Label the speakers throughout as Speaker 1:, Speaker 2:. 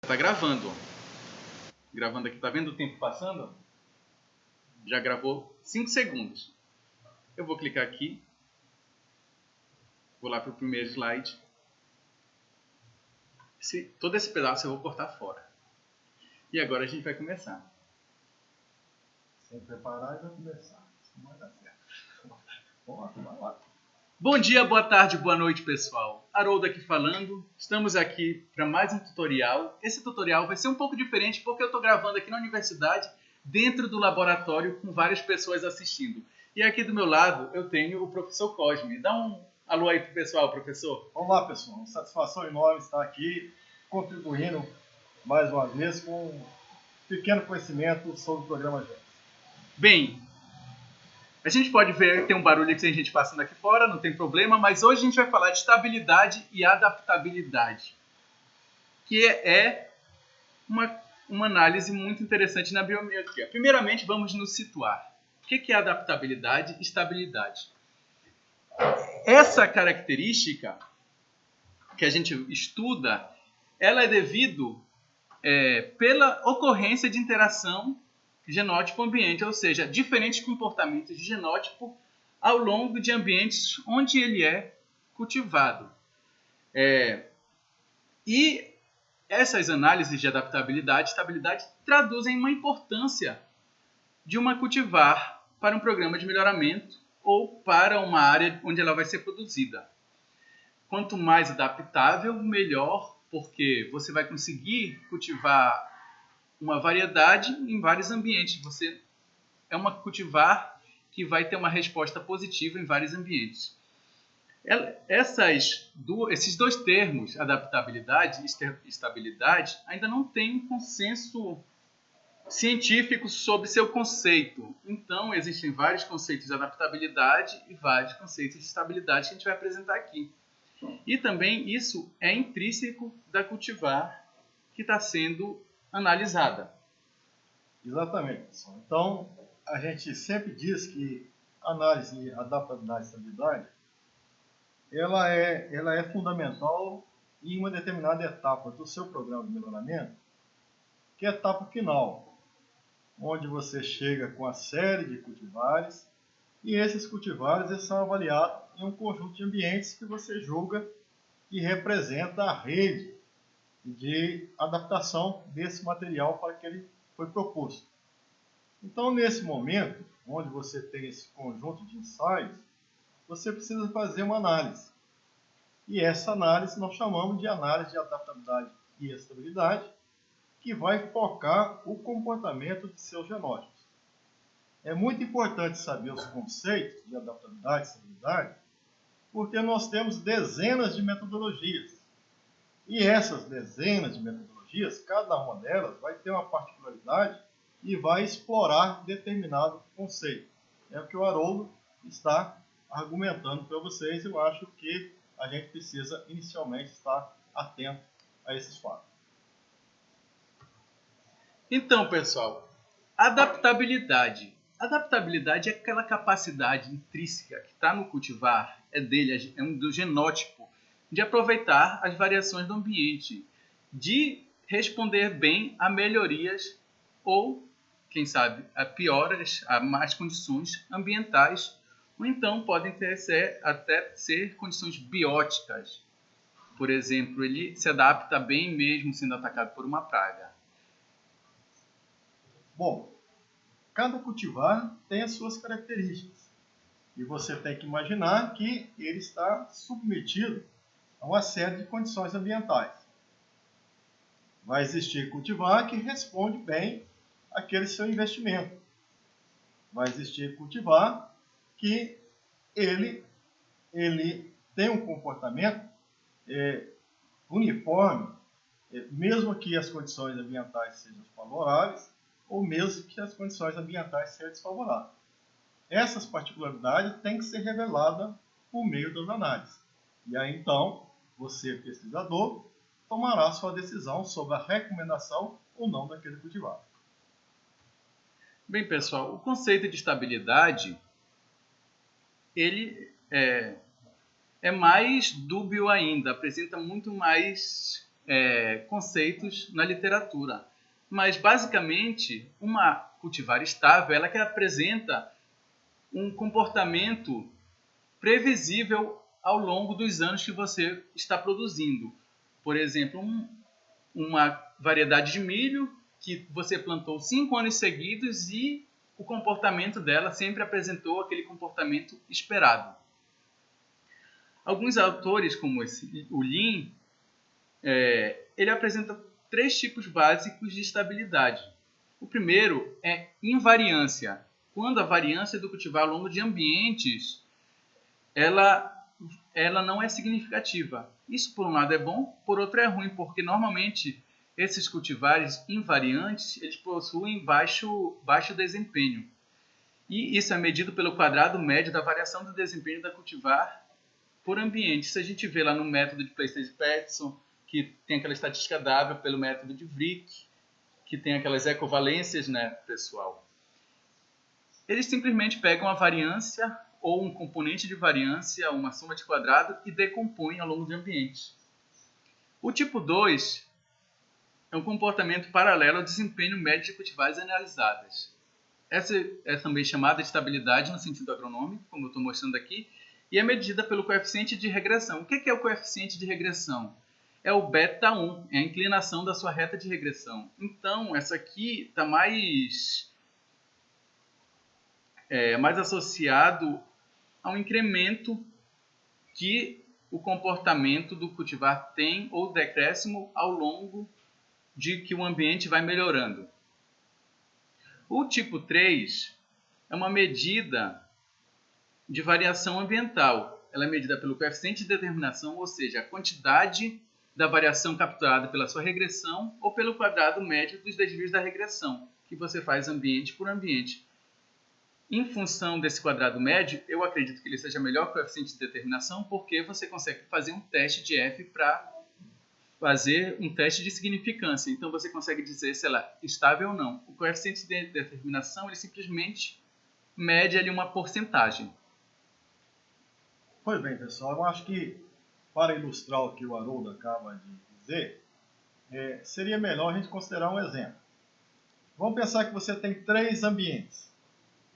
Speaker 1: Tá gravando. Gravando aqui, tá vendo o tempo passando? Já gravou 5 segundos. Eu vou clicar aqui. Vou lá para o primeiro slide. Todo esse pedaço eu vou cortar fora. E agora a gente vai começar.
Speaker 2: Sem preparar e vai começar. Isso não vai dar certo. Vai lá.
Speaker 1: Bom dia, boa tarde, boa noite, pessoal. Haroldo aqui falando. Estamos aqui para mais um tutorial. Esse tutorial vai ser um pouco diferente porque eu estou gravando aqui na universidade, dentro do laboratório, com várias pessoas assistindo. E aqui do meu lado eu tenho o professor Cosme. Dá um alô aí pro pessoal, professor.
Speaker 2: Olá, pessoal. Uma satisfação enorme estar aqui contribuindo mais uma vez com um pequeno conhecimento sobre o programa GES.
Speaker 1: Bem, a gente pode ver que tem um barulho que tem gente passando aqui fora, não tem problema, mas hoje a gente vai falar de estabilidade e adaptabilidade, que é uma análise muito interessante na biometria. Primeiramente, vamos nos situar. O que é adaptabilidade e estabilidade? Essa característica que a gente estuda, ela é devido pela ocorrência de interação genótipo-ambiente, ou seja, diferentes comportamentos de genótipo ao longo de ambientes onde ele é cultivado. E essas análises de adaptabilidade e estabilidade traduzem uma importância de uma cultivar para um programa de melhoramento ou para uma área onde ela vai ser produzida. Quanto mais adaptável, melhor, porque você vai conseguir cultivar uma variedade em vários ambientes. Você é uma cultivar que vai ter uma resposta positiva em vários ambientes. Esses dois termos, adaptabilidade e estabilidade, ainda não tem um consenso científico sobre seu conceito. Então, existem vários conceitos de adaptabilidade e vários conceitos de estabilidade que a gente vai apresentar aqui. E também isso é intrínseco da cultivar que está sendo analisada.
Speaker 2: Exatamente, pessoal. Então, a gente sempre diz que a análise de adaptabilidade e estabilidade ela é fundamental em uma determinada etapa do seu programa de melhoramento, que é a etapa final, onde você chega com a série de cultivares e esses cultivares eles são avaliados em um conjunto de ambientes que você julga que representa a rede de adaptação desse material para que ele foi proposto. Então, nesse momento, onde você tem esse conjunto de ensaios, você precisa fazer uma análise. E essa análise nós chamamos de análise de adaptabilidade e estabilidade, que vai focar o comportamento de seus genótipos. É muito importante saber os conceitos de adaptabilidade e estabilidade, porque nós temos dezenas de metodologias. E essas dezenas de metodologias, cada uma delas vai ter uma particularidade e vai explorar determinado conceito. É o que o Haroldo está argumentando para vocês. Eu acho que a gente precisa inicialmente estar atento a esses fatos.
Speaker 1: Então, pessoal, adaptabilidade. Adaptabilidade é aquela capacidade intrínseca que está no cultivar, é dele, é do genótipo, de aproveitar as variações do ambiente, de responder bem a melhorias ou, quem sabe, a pioras, a más condições ambientais, ou então podem até ser condições bióticas. Por exemplo, ele se adapta bem mesmo sendo atacado por uma praga.
Speaker 2: Bom, cada cultivar tem as suas características. E você tem que imaginar que ele está submetido a uma série de condições ambientais. Vai existir cultivar que responde bem àquele seu investimento. Vai existir cultivar que ele tem um comportamento uniforme, mesmo que as condições ambientais sejam favoráveis, ou mesmo que as condições ambientais sejam desfavoráveis. Essas particularidades têm que ser reveladas por meio das análises. E aí, então, você, pesquisador, tomará sua decisão sobre a recomendação ou não daquele cultivar.
Speaker 1: Bem, pessoal, o conceito de estabilidade ele é mais dúbio ainda, apresenta muito mais conceitos na literatura. Mas, basicamente, uma cultivar estável, ela que apresenta um comportamento previsível ao longo dos anos que você está produzindo. Por exemplo, uma variedade de milho que você plantou 5 anos seguidos e o comportamento dela sempre apresentou aquele comportamento esperado. Alguns autores, como o Lin, ele apresenta 3 tipos básicos de estabilidade. O primeiro é invariância, quando a variância do cultivar ao longo de ambientes ela não é significativa. Isso, por um lado, é bom, por outro é ruim, porque normalmente esses cultivares invariantes eles possuem baixo desempenho. E isso é medido pelo quadrado médio da variação do desempenho da cultivar por ambiente. Isso a gente vê lá no método de Playster-Patterson, que tem aquela estatística dada pelo método de Vrick, que tem aquelas equivalências, né, pessoal? Eles simplesmente pegam a variância ou um componente de variância, uma soma de quadrado, e decompõem ao longo de ambientes. O tipo 2 é um comportamento paralelo ao desempenho médio de cultivares analisadas. Essa é também chamada de estabilidade no sentido agronômico, como eu estou mostrando aqui, e é medida pelo coeficiente de regressão. O que é o coeficiente de regressão? É o beta1, é a inclinação da sua reta de regressão. Então, essa aqui está mais associado a um incremento que o comportamento do cultivar tem ou decréscimo ao longo de que o ambiente vai melhorando. O tipo 3 é uma medida de variação ambiental. Ela é medida pelo coeficiente de determinação, ou seja, a quantidade da variação capturada pela sua regressão ou pelo quadrado médio dos desvios da regressão, que você faz ambiente por ambiente. Em função desse quadrado médio, eu acredito que ele seja melhor coeficiente de determinação, porque você consegue fazer um teste de F para fazer um teste de significância. Então você consegue dizer se ela é estável ou não. O coeficiente de determinação ele simplesmente mede ali uma porcentagem.
Speaker 2: Pois bem, pessoal, eu acho que para ilustrar o que o Haroldo acaba de dizer, seria melhor a gente considerar um exemplo. Vamos pensar que você tem 3 ambientes.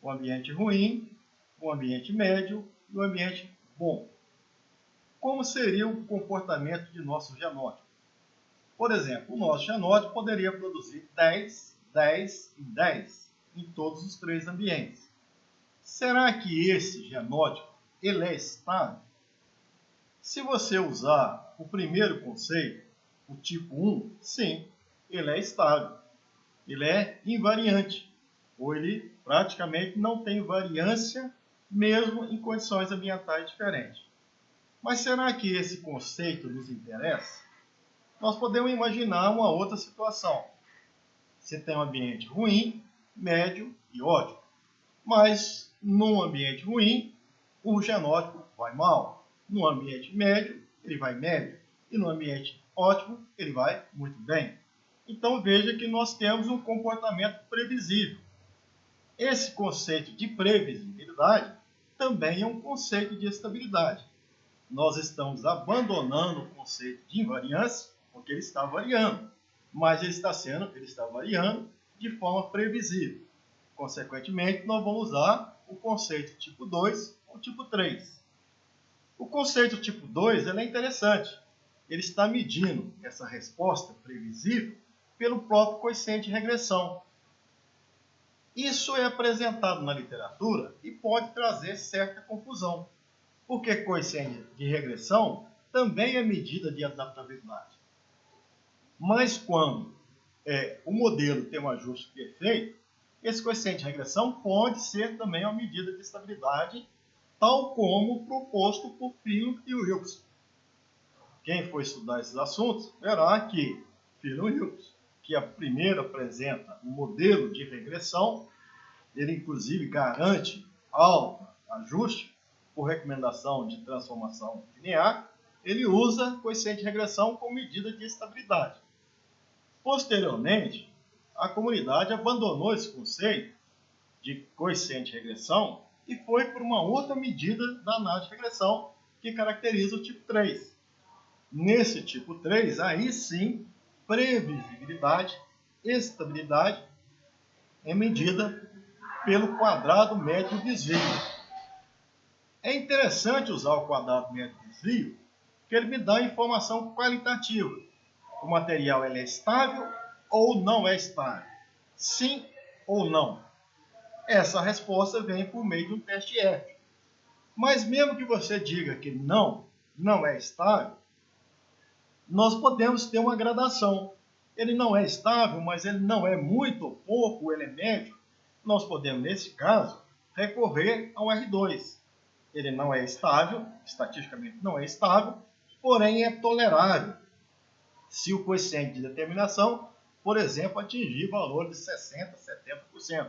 Speaker 2: O ambiente ruim, o ambiente médio e o ambiente bom. Como seria o comportamento de nosso genótipo? Por exemplo, o nosso genótipo poderia produzir 10, 10 e 10 em todos os 3 ambientes. Será que esse genótipo ele é estável? Se você usar o primeiro conceito, o tipo 1, sim, ele é estável. Ele é invariante, ou ele praticamente não tem variância, mesmo em condições ambientais diferentes. Mas será que esse conceito nos interessa? Nós podemos imaginar uma outra situação. Você tem um ambiente ruim, médio e ótimo. Mas num ambiente ruim, o genótipo vai mal. No ambiente médio, ele vai médio. E no ambiente ótimo, ele vai muito bem. Então veja que nós temos um comportamento previsível. Esse conceito de previsibilidade também é um conceito de estabilidade. Nós estamos abandonando o conceito de invariância, porque ele está variando, mas ele está variando de forma previsível. Consequentemente, nós vamos usar o conceito tipo 2 ou tipo 3. O conceito tipo 2 é interessante. Ele está medindo essa resposta previsível pelo próprio coeficiente de regressão. Isso é apresentado na literatura e pode trazer certa confusão, porque coeficiente de regressão também é medida de adaptabilidade. Mas quando o modelo tem um ajuste perfeito, esse coeficiente de regressão pode ser também uma medida de estabilidade, tal como proposto por Phelan e Wilks. Quem for estudar esses assuntos verá que Phelan e Wilks, que a primeira apresenta um modelo de regressão, ele inclusive garante alto ajuste por recomendação de transformação linear, ele usa coeficiente de regressão como medida de estabilidade. Posteriormente, a comunidade abandonou esse conceito de coeficiente de regressão e foi por uma outra medida da análise de regressão que caracteriza o tipo 3. Nesse tipo 3, aí sim, previsibilidade, estabilidade é medida pelo quadrado médio do desvio. É interessante usar o quadrado médio do desvio, porque ele me dá informação qualitativa. O material ele é estável ou não é estável? Sim ou não? Essa resposta vem por meio de um teste F. Mas mesmo que você diga que não é estável, nós podemos ter uma gradação. Ele não é estável, mas ele não é muito ou pouco, ele é médio. Nós podemos, nesse caso, recorrer ao R2. Ele não é estável, estatisticamente não é estável, porém é tolerável. Se o coeficiente de determinação, por exemplo, atingir valor de 60%, 70%.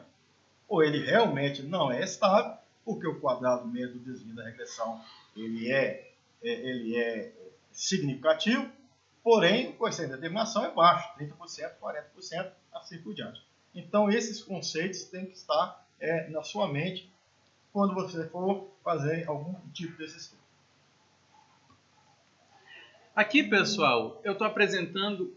Speaker 2: Ou ele realmente não é estável, porque o quadrado médio do desvio da regressão ele é significativo, porém o coeficiente de determinação é baixo, 30%, 40%, assim por diante. Então esses conceitos têm que estar na sua mente quando você for fazer algum tipo desse estudo.
Speaker 1: Aqui, pessoal, eu estou apresentando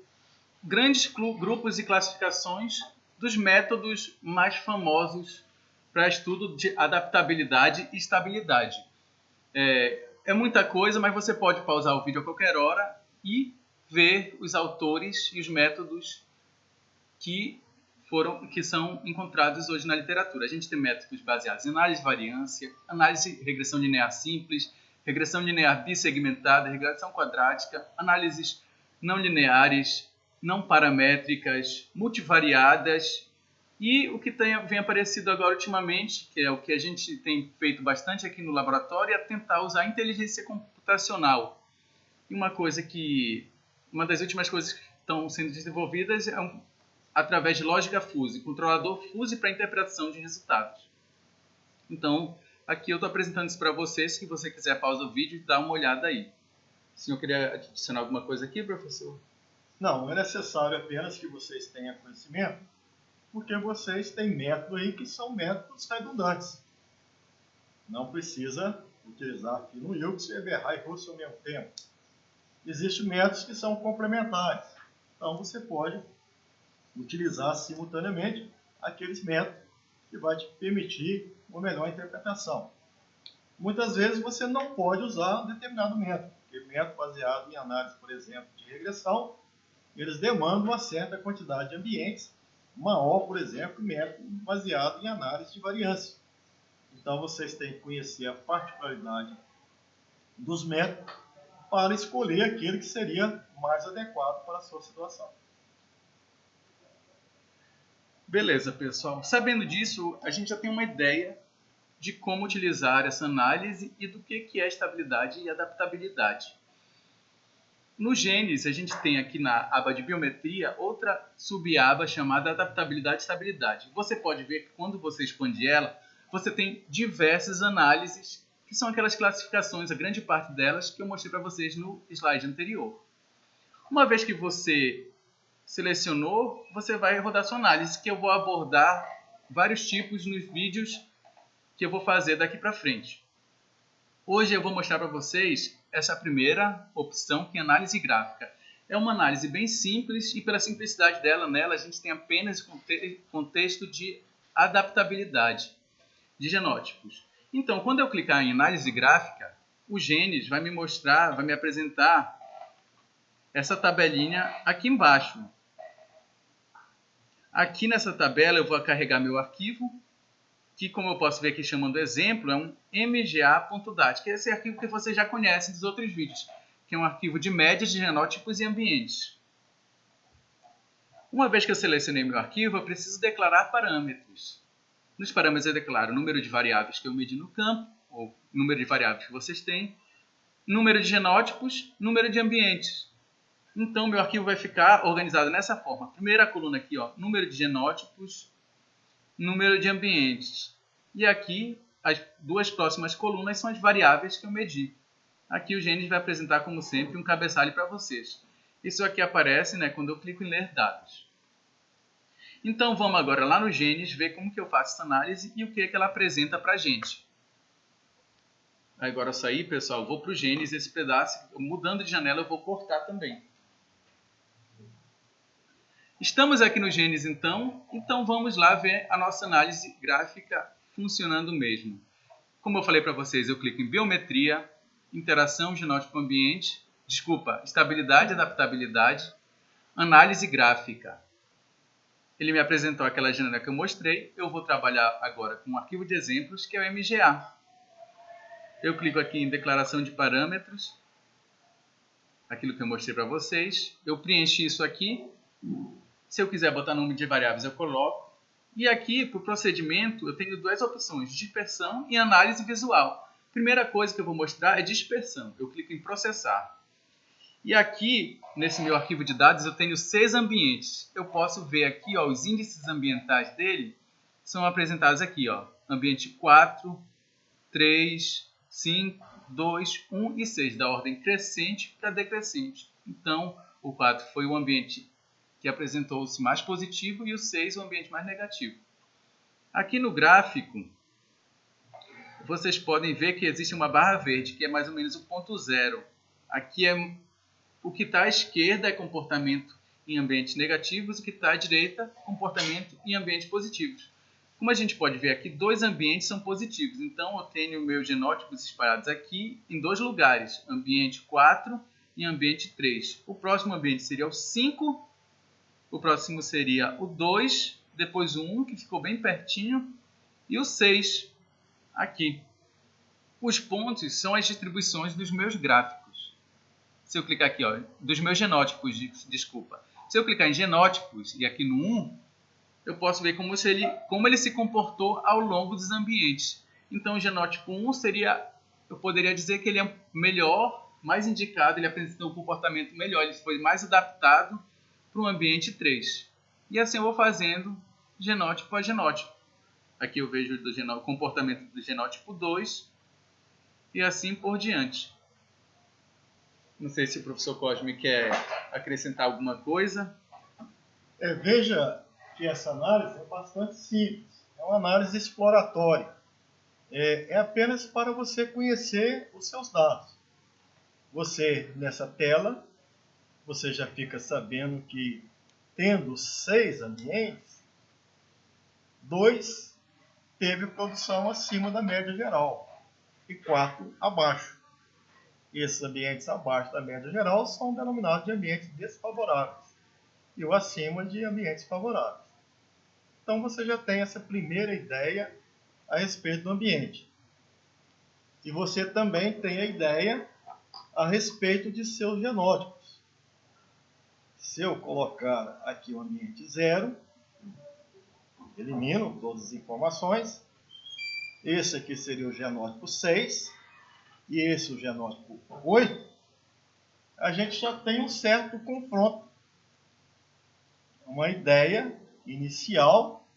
Speaker 1: grandes grupos e classificações dos métodos mais famosos para estudo de adaptabilidade e estabilidade. É muita coisa, mas você pode pausar o vídeo a qualquer hora e ver os autores e os métodos que são encontrados hoje na literatura. A gente tem métodos baseados em análise de variância, análise de regressão linear simples, regressão linear bissegmentada, regressão quadrática, análises não lineares, não paramétricas, multivariadas e o que vem aparecido agora ultimamente, que é o que a gente tem feito bastante aqui no laboratório, é tentar usar a inteligência computacional. E uma das últimas coisas que estão sendo desenvolvidas é através de lógica fuzzy, controlador fuzzy para interpretação de resultados. Então, aqui eu estou apresentando isso para vocês. Se você quiser, pausa o vídeo e dá uma olhada aí. O senhor queria adicionar alguma coisa aqui, professor?
Speaker 2: Não é necessário apenas que vocês tenham conhecimento, porque vocês têm métodos aí que são métodos redundantes. Não precisa utilizar aqui no Wilks, Eberhard e Russell ao mesmo tempo. Existem métodos que são complementares. Então você pode utilizar simultaneamente aqueles métodos que vai te permitir uma melhor interpretação. Muitas vezes você não pode usar um determinado método, porque método baseado em análise, por exemplo, de regressão, eles demandam uma certa quantidade de ambientes, maior, por exemplo, método baseado em análise de variância. Então vocês têm que conhecer a particularidade dos métodos para escolher aquele que seria mais adequado para a sua situação.
Speaker 1: Beleza, pessoal. Sabendo disso, a gente já tem uma ideia de como utilizar essa análise e do que é estabilidade e adaptabilidade. No Gênesis, a gente tem aqui na aba de biometria outra subaba chamada adaptabilidade e estabilidade. Você pode ver que quando você expande ela, você tem diversas análises, que são aquelas classificações, a grande parte delas, que eu mostrei para vocês no slide anterior. Uma vez que você selecionou, você vai rodar sua análise, que eu vou abordar vários tipos nos vídeos que eu vou fazer daqui para frente. Hoje eu vou mostrar para vocês essa primeira opção, que é análise gráfica. É uma análise bem simples e pela simplicidade dela, nela a gente tem apenas contexto de adaptabilidade de genótipos. Então, quando eu clicar em análise gráfica, o Gênesis vai me mostrar, vai me apresentar essa tabelinha aqui embaixo. Aqui nessa tabela eu vou carregar meu arquivo, que, como eu posso ver aqui chamando exemplo, é um mga.dat, que é esse arquivo que você já conhece dos outros vídeos, que é um arquivo de médias de genótipos e ambientes. Uma vez que eu selecionei meu arquivo, eu preciso declarar parâmetros. Nos parâmetros eu declaro o número de variáveis que eu medi no campo, ou número de variáveis que vocês têm, número de genótipos, número de ambientes. Então, meu arquivo vai ficar organizado nessa forma. Primeira coluna aqui, ó, número de genótipos, número de ambientes. E aqui, as duas próximas colunas são as variáveis que eu medi. Aqui o Gênesis vai apresentar, como sempre, um cabeçalho para vocês. Isso aqui aparece, né, quando eu clico em ler dados. Então, vamos agora lá no Gênesis ver como que eu faço essa análise e o que ela apresenta para a gente. Agora eu saí, pessoal, vou para o Gênesis, esse pedaço, mudando de janela eu vou cortar também. Estamos aqui no Gênesis então vamos lá ver a nossa análise gráfica funcionando mesmo. Como eu falei para vocês, eu clico em Biometria, Interação Genótipo-Ambiente, Estabilidade e Adaptabilidade, Análise Gráfica. Ele me apresentou aquela janela que eu mostrei, eu vou trabalhar agora com um arquivo de exemplos, que é o MGA. Eu clico aqui em Declaração de Parâmetros, aquilo que eu mostrei para vocês. Eu preenchi isso aqui. Se eu quiser botar número de variáveis, eu coloco. E aqui, para o procedimento, eu tenho duas opções, dispersão e análise visual. Primeira coisa que eu vou mostrar é dispersão. Eu clico em Processar. E aqui, nesse meu arquivo de dados, eu tenho 6 ambientes. Eu posso ver aqui, ó, os índices ambientais dele são apresentados aqui, ó, ambiente 4, 3, 5, 2, 1 e 6, da ordem crescente para decrescente. Então, o 4 foi o ambiente que apresentou-se mais positivo e o 6 o ambiente mais negativo. Aqui no gráfico, vocês podem ver que existe uma barra verde, que é mais ou menos o ponto zero. Aqui é o que está à esquerda é comportamento em ambientes negativos, o que está à direita, comportamento em ambientes positivos. Como a gente pode ver aqui, 2 ambientes são positivos. Então, eu tenho meus genótipos espalhados aqui em 2 lugares, ambiente 4 e ambiente 3. O próximo ambiente seria o 5, o próximo seria o 2, depois o 1, que ficou bem pertinho, e o 6, aqui. Os pontos são as distribuições dos meus gráficos. Se eu clicar aqui, ó, dos meus genótipos, desculpa. Se eu clicar em genótipos e aqui no 1, eu posso ver como ele se comportou ao longo dos ambientes. Então, o genótipo 1 seria, eu poderia dizer que ele é melhor, mais indicado, ele apresentou um comportamento melhor, ele foi mais adaptado para o ambiente 3. E assim eu vou fazendo genótipo a genótipo. Aqui eu vejo o comportamento do genótipo 2 e assim por diante. Não sei se o professor Cosme quer acrescentar alguma coisa.
Speaker 2: Veja que essa análise é bastante simples. É uma análise exploratória. É apenas para você conhecer os seus dados. Você, nessa tela, você já fica sabendo que, tendo 6 ambientes, 2 teve produção acima da média geral e 4 abaixo. Esses ambientes abaixo da média geral são denominados de ambientes desfavoráveis e o acima de ambientes favoráveis. Então você já tem essa primeira ideia a respeito do ambiente. E você também tem a ideia a respeito de seus genótipos. Se eu colocar aqui o ambiente 0, elimino todas as informações. Esse aqui seria o genótipo 6 e esse o genótipo 8. A gente já tem um certo confronto. Uma ideia inicial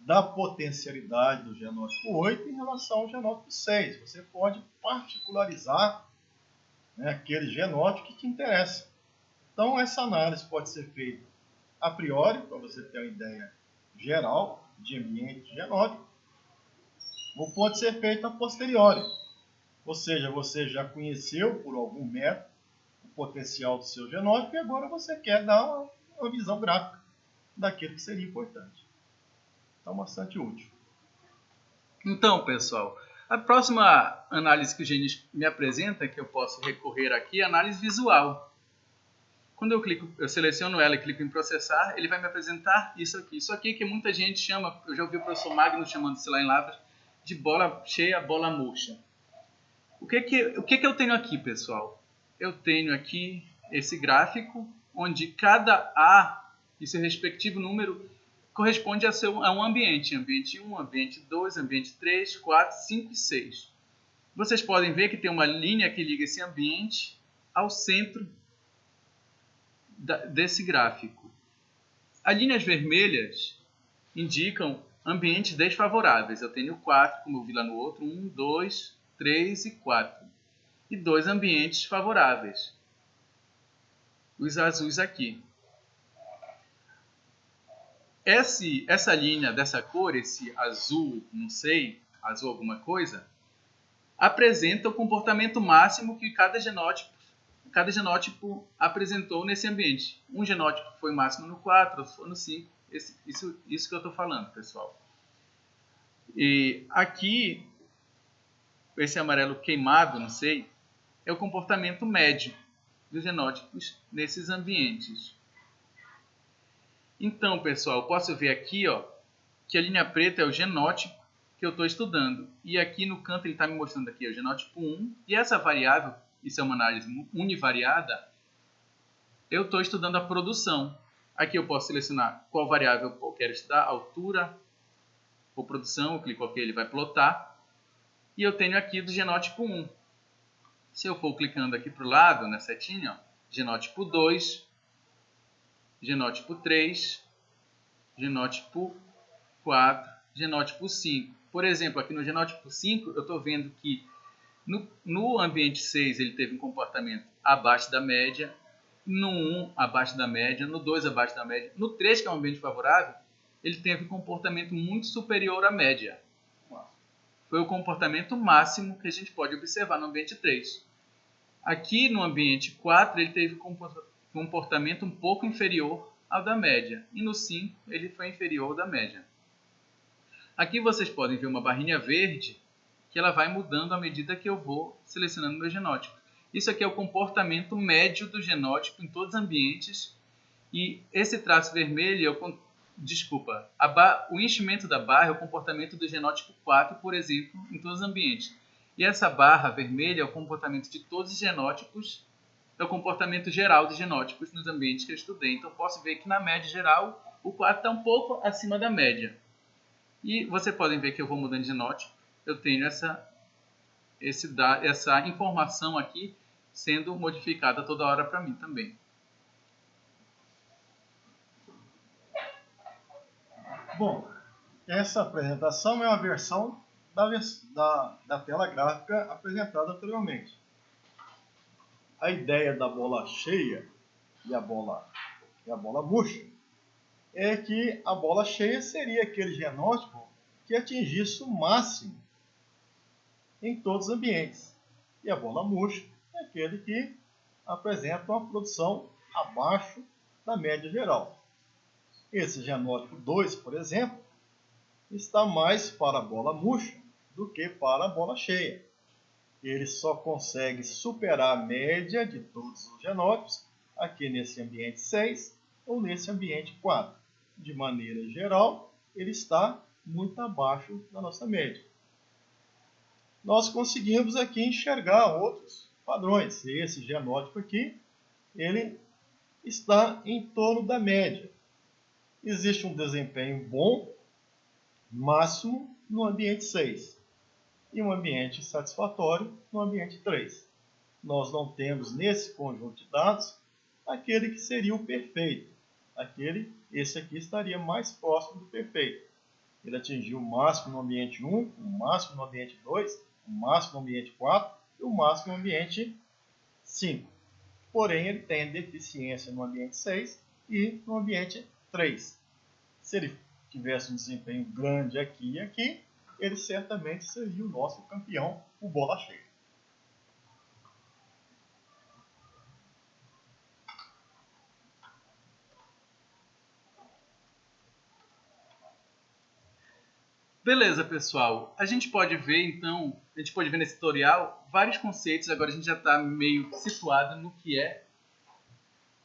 Speaker 2: da potencialidade do genótipo 8 em relação ao genótipo 6. Você pode particularizar, né, aquele genótipo que te interessa. Então, essa análise pode ser feita a priori, para você ter uma ideia geral de ambiente genótipo, ou pode ser feita a posteriori. Ou seja, você já conheceu por algum método o potencial do seu genótipo e agora você quer dar uma visão gráfica daquilo que seria importante. Então, bastante útil.
Speaker 1: Então, pessoal, a próxima análise que o Gênesis me apresenta, que eu posso recorrer aqui, é a análise visual. Quando eu seleciono ela e clico em processar, ele vai me apresentar isso aqui. Isso aqui que muita gente chama, eu já ouvi o professor Magno chamando, sei lá, em Lavras, de bola cheia, bola murcha. O que eu tenho aqui, pessoal? Eu tenho aqui esse gráfico, onde cada A e seu respectivo número corresponde a um ambiente. Ambiente 1, ambiente 2, ambiente 3, 4, 5 e 6. Vocês podem ver que tem uma linha que liga esse ambiente ao centro desse gráfico. As linhas vermelhas indicam ambientes desfavoráveis. Eu tenho 4, como eu vi lá no outro, 1, 2, 3 e 4. E 2 ambientes favoráveis. Os azuis aqui. Essa linha dessa cor, esse azul, não sei, azul alguma coisa, apresenta o comportamento máximo que cada genótipo apresentou nesse ambiente. Um genótipo foi máximo no 4, outro foi no 5. Isso que eu estou falando, pessoal. E aqui, esse amarelo queimado, não sei, é o comportamento médio dos genótipos nesses ambientes. Então, pessoal, posso ver aqui, ó, que a linha preta é o genótipo que eu estou estudando. E aqui no canto ele está me mostrando aqui o genótipo 1. E essa variável, isso é uma análise univariada, eu estou estudando a produção. Aqui eu posso selecionar qual variável eu quero estudar, altura ou produção, eu clico OK, ele vai plotar. E eu tenho aqui do genótipo 1. Se eu for clicando aqui para o lado, na setinha, ó, genótipo 2, genótipo 3, genótipo 4, genótipo 5. Por exemplo, aqui no genótipo 5, eu estou vendo que no ambiente 6 ele teve um comportamento abaixo da média, no 1 abaixo da média, no 2 abaixo da média, no 3, que é um ambiente favorável, ele teve um comportamento muito superior à média. Foi o comportamento máximo que a gente pode observar no ambiente 3. Aqui no ambiente 4 ele teve um comportamento um pouco inferior ao da média, e no 5 ele foi inferior ao da média. Aqui vocês podem ver uma barrinha verde que ela vai mudando à medida que eu vou selecionando meu genótipo. Isso aqui é o comportamento médio do genótipo em todos os ambientes. E esse traço vermelho, o enchimento da barra é o comportamento do genótipo 4, por exemplo, em todos os ambientes. E essa barra vermelha é o comportamento de todos os genótipos, é o comportamento geral dos genótipos nos ambientes que eu estudei. Então posso ver que na média geral o 4 está um pouco acima da média. E vocês podem ver que eu vou mudando de genótipo, eu tenho essa informação aqui sendo modificada toda hora para mim também.
Speaker 2: Bom, essa apresentação é uma versão da tela gráfica apresentada anteriormente. A ideia da bola cheia e a bola murcha é que a bola cheia seria aquele genótipo que atingisse o máximo em todos os ambientes. E a bola murcha é aquele que apresenta uma produção abaixo da média geral. Esse genótipo 2, por exemplo, está mais para a bola murcha do que para a bola cheia. Ele só consegue superar a média de todos os genótipos aqui nesse ambiente 6 ou nesse ambiente 4. De maneira geral, ele está muito abaixo da nossa média. Nós conseguimos aqui enxergar outros padrões. Esse genótipo aqui, ele está em torno da média. Existe um desempenho bom, máximo, no ambiente 6 e um ambiente satisfatório no ambiente 3. Nós não temos nesse conjunto de dados aquele que seria o perfeito. Esse aqui estaria mais próximo do perfeito. Ele atingiu o máximo no ambiente 1, o máximo no ambiente 2, o máximo no ambiente 4 e o máximo no ambiente 5. Porém, ele tem deficiência no ambiente 6 e no ambiente 3. Se ele tivesse um desempenho grande aqui e aqui, ele certamente seria o nosso campeão, o bola cheia.
Speaker 1: Beleza, pessoal. A gente pode ver, então, nesse tutorial, vários conceitos. Agora a gente já está meio situado no que é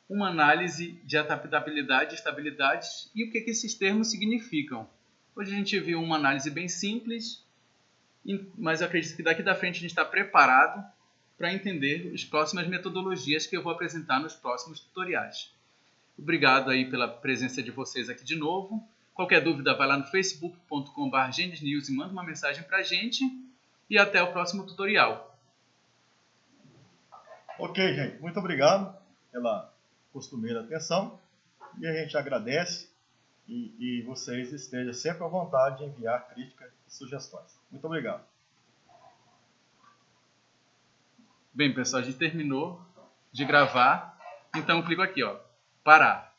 Speaker 1: uma análise de adaptabilidade e estabilidade e o que esses termos significam. Hoje a gente viu uma análise bem simples, mas eu acredito que daqui da frente a gente está preparado para entender as próximas metodologias que eu vou apresentar nos próximos tutoriais. Obrigado aí pela presença de vocês aqui de novo. Qualquer dúvida, vai lá no facebook.com/gendesnews e manda uma mensagem para a gente. E até o próximo tutorial.
Speaker 2: Ok, gente. Muito obrigado pela costumeira atenção. E a gente agradece e vocês estejam sempre à vontade de enviar críticas e sugestões. Muito obrigado.
Speaker 1: Bem, pessoal, a gente terminou de gravar. Então eu clico aqui, ó, parar.